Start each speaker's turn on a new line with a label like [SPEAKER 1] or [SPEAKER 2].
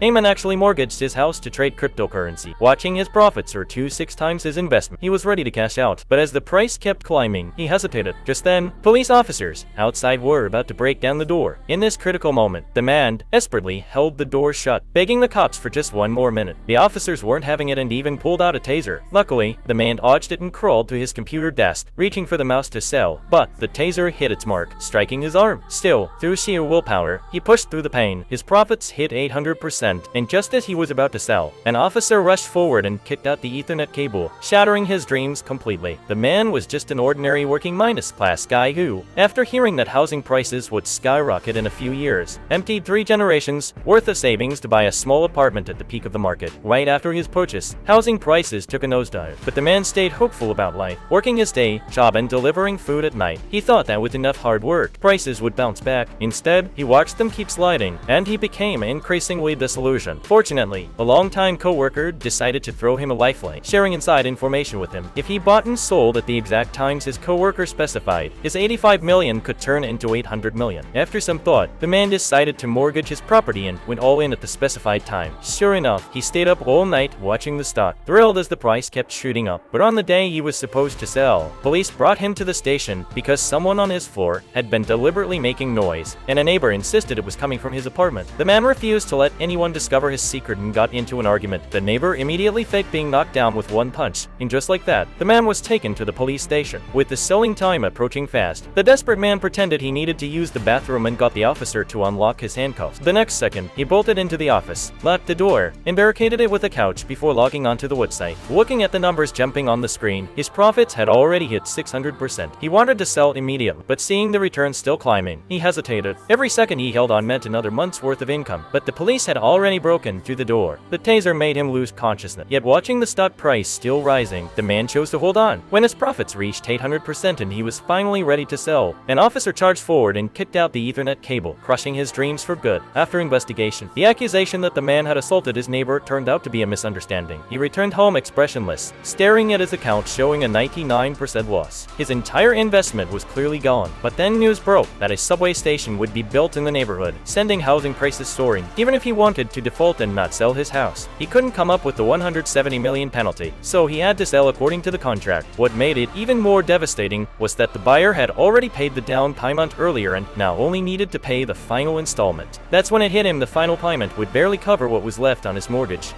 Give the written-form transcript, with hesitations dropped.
[SPEAKER 1] Heyman actually mortgaged his house to trade cryptocurrency. Watching his profits soar to 6 times his investment, he was ready to cash out, but as the price kept climbing, he hesitated. Just then, police officers outside were about to break down the door. In this critical moment, the man desperately held the door shut, begging the cops for just one more minute. The officers weren't having it and even pulled out a taser. Luckily, the man dodged it and crawled to his computer desk, reaching for the mouse to sell, but the taser hit its mark, striking his arm. Still, through sheer willpower, he pushed through the pain. His profits hit 800%, and just as he was about to sell, an officer rushed forward and kicked out the Ethernet cable, shattering his dreams completely. The man was just an ordinary working class guy who, after hearing that housing prices would skyrocket in a few years, emptied 3 generations worth of savings to buy a small apartment at the peak of the market. Right after his purchase, housing prices took a nosedive, but the man stayed hopeful about life, working his day job and delivering food at night. He thought that with enough hard work, prices would bounce back. Instead, he watched them keep sliding, and he became increasingly disillusioned. Fortunately, a longtime co-worker decided to throw him a lifeline, sharing inside information with him. If he bought and sold at the exact times his co-worker specified, his 85 million could turn into 800 million. After some thought, the man decided to mortgage his property and went all in at the specified time. Sure enough, he stayed up all night watching the stock, thrilled as the price kept shooting up. But on the day he was supposed to sell, police brought him to the station because someone on his floor had been deliberately making noise, and a neighbor insisted it was coming from his apartment. The man refused to let anyone discover his secret and got into an argument. The neighbor immediately faked being knocked down with one punch, and just like that, the man was taken to the police station. With the selling time approaching fast, the desperate man pretended he needed to use the bathroom and got the officer to unlock his handcuffs. The next second, he bolted into the office, locked the door, and barricaded it with a couch before logging onto the website. Looking at the numbers jumping on the screen, his profits had already hit 600%. He wanted to sell immediately, but seeing the returns still climbing, he hesitated. Every second he held on meant another month's worth of income, but the police had already broken through the door. The taser made him lose consciousness. Yet watching the stock price still rising, the man chose to hold on. When his profits reached 800% and he was finally ready to sell, an officer charged forward and kicked out the Ethernet cable, crushing his dreams for good. After investigation, the accusation that the man had assaulted his neighbor turned out to be a misunderstanding. He returned home expressionless, staring at his account showing a 99% loss. His entire investment was clearly gone, but then news broke that a subway station would be built in the neighborhood, sending housing prices soaring. Even if he wanted to default and not sell his house, he couldn't come up with the 170 million penalty, so he had to sell according to the contract. What made it even more devastating was that the buyer had already paid the down payment earlier and now only needed to pay the final installment. That's when it hit him: the final payment would barely cover what was left on his mortgage.